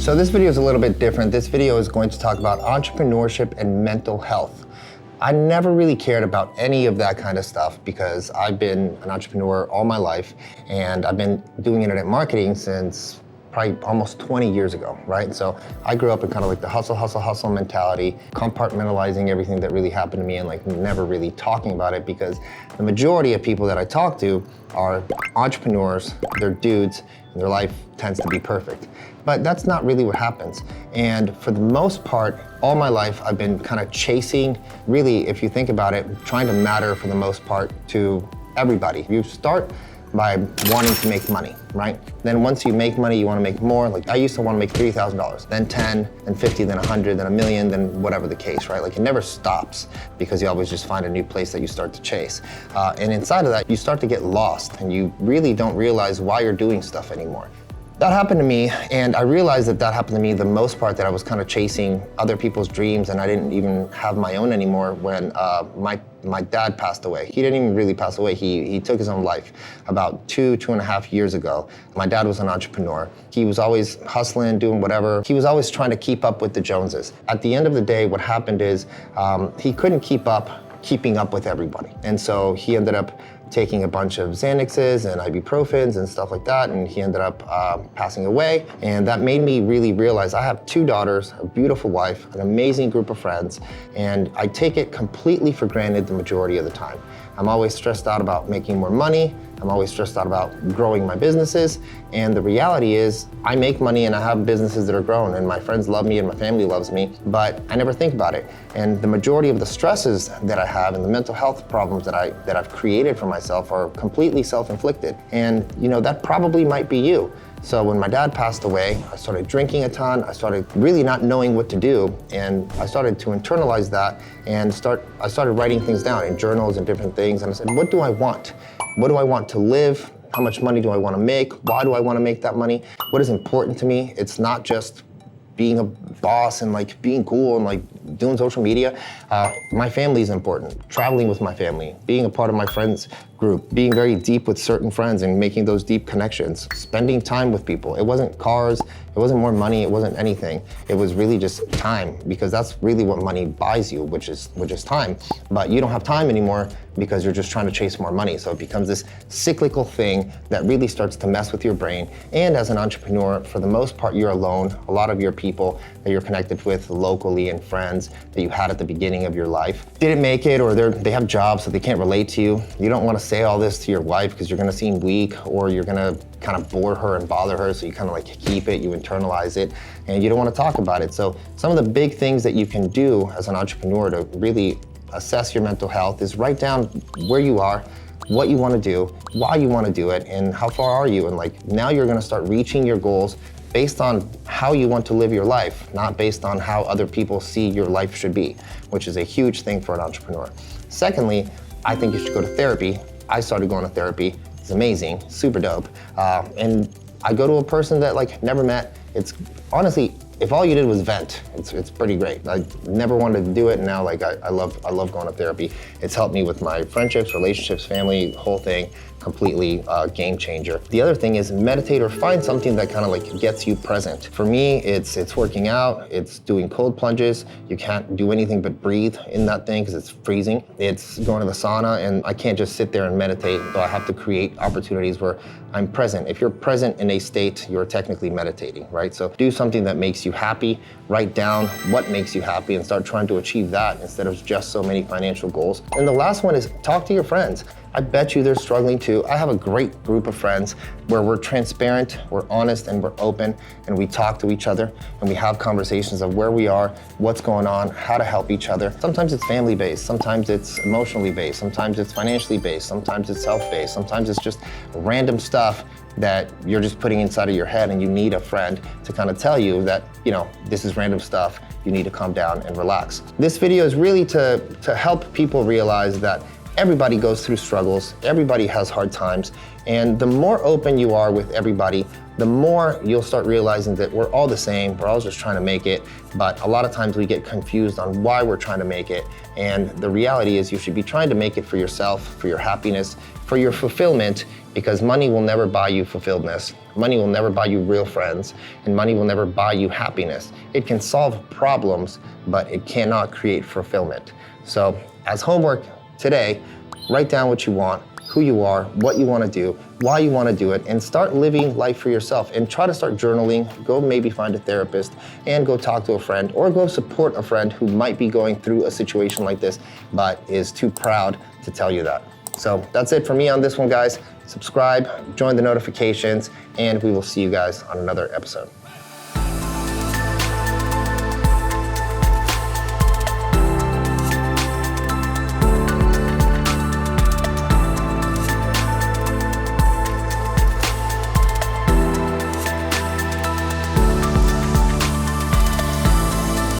So this video is a little bit different. This video is going to talk about entrepreneurship and mental health. I never really cared about any of that kind of stuff because I've been an entrepreneur all my life, and I've been doing internet marketing since probably almost 20 years ago, right? So I grew up in kind of like the hustle mentality, compartmentalizing everything that really happened to me and like never really talking about it, because the majority of people that I talk to are entrepreneurs, they're dudes, and their life tends to be perfect. But that's not really what happens. And for the most part, all my life, I've been kind of chasing, really, if you think about it, trying to matter for the most part to everybody. You start by wanting to make money, right? Then once you make money, you want to make more. Like I used to want to make $30,000, then 10, then 50, then 100, then a million, then whatever the case, right? Like it never stops because you always just find a new place that you start to chase. And inside of that, you start to get lost and you really don't realize why you're doing stuff anymore. That happened to me, and I realized that happened to me the most part, that I was kind of chasing other people's dreams and I didn't even have my own anymore when my dad passed away. He didn't even really pass away. He took his own life about two and a half years ago. My dad was an entrepreneur. He was always hustling, doing whatever. He was always trying to keep up with the Joneses. At the end of the day, what happened is he couldn't keeping up with everybody. And so he ended up taking a bunch of Xanaxes and ibuprofens and stuff like that, and he ended up passing away. And that made me really realize I have 2 daughters, a beautiful wife, an amazing group of friends, and I take it completely for granted the majority of the time. I'm always stressed out about making more money. I'm always stressed out about growing my businesses. And the reality is I make money and I have businesses that are growing and my friends love me and my family loves me, but I never think about it. And the majority of the stresses that I have and the mental health problems that I've created for myself are completely self-inflicted. And you know, that probably might be you. So when my dad passed away, I started drinking a ton. I started really not knowing what to do. And I started to internalize that and I started writing things down in journals and different things. And I said, what do I want? What do I want to live? How much money do I want to make? Why do I want to make that money? What is important to me? It's not just being a boss and like being cool and like doing social media. My family is important. Traveling with my family, being a part of my friends group, being very deep with certain friends and making those deep connections, spending time with people. It wasn't cars, it wasn't more money, it wasn't anything. It was really just time, because that's really what money buys you, which is time. But you don't have time anymore because you're just trying to chase more money. So it becomes this cyclical thing that really starts to mess with your brain. And as an entrepreneur, for the most part, you're alone. A lot of your people that you're connected with locally and friends that you had at the beginning of your life didn't make it, or they have jobs so they can't relate to you. You don't want to say all this to your wife because you're going to seem weak, or you're going to kind of bore her and bother her, so you kind of like keep it, you internalize it, and you don't want to talk about it. So some of the big things that you can do as an entrepreneur to really assess your mental health is write down where you are, what you want to do, why you want to do it, and how far are you. And like now you're going to start reaching your goals based on how you want to live your life, not based on how other people see your life should be, which is a huge thing for an entrepreneur. Secondly, I think you should go to therapy. I started going to therapy. It's amazing, super dope. And I go to a person that like never met. It's honestly, if all you did was vent, it's pretty great. I never wanted to do it, and now like I love going to therapy. It's helped me with my friendships, relationships, family, the whole thing. Completely game changer. The other thing is meditate or find something that kind of like gets you present. For me, it's working out, it's doing cold plunges. You can't do anything but breathe in that thing because it's freezing. It's going to the sauna, and I can't just sit there and meditate, so I have to create opportunities where I'm present. If you're present in a state, you're technically meditating, right? So do something that makes you happy, write down what makes you happy and start trying to achieve that instead of just so many financial goals. And the last one is talk to your friends. I bet you they're struggling too. I have a great group of friends where we're transparent, we're honest, and we're open, and we talk to each other, and we have conversations of where we are, what's going on, how to help each other. Sometimes it's family-based, sometimes it's emotionally based, sometimes it's financially based, sometimes it's self-based, sometimes it's just random stuff that you're just putting inside of your head, and you need a friend to kind of tell you that, you know, this is random stuff, you need to calm down and relax. This video is really to help people realize that everybody goes through struggles, everybody has hard times, and the more open you are with everybody, the more you'll start realizing that we're all the same, we're all just trying to make it, but a lot of times we get confused on why we're trying to make it, and the reality is you should be trying to make it for yourself, for your happiness, for your fulfillment, because money will never buy you fulfilledness. Money will never buy you real friends, and money will never buy you happiness. It can solve problems, but it cannot create fulfillment. So as homework today, write down what you want, who you are, what you want to do, why you want to do it, and start living life for yourself. And try to start journaling. Go maybe find a therapist and go talk to a friend, or go support a friend who might be going through a situation like this but is too proud to tell you that. So that's it for me on this one, guys. Subscribe, join the notifications, and we will see you guys on another episode.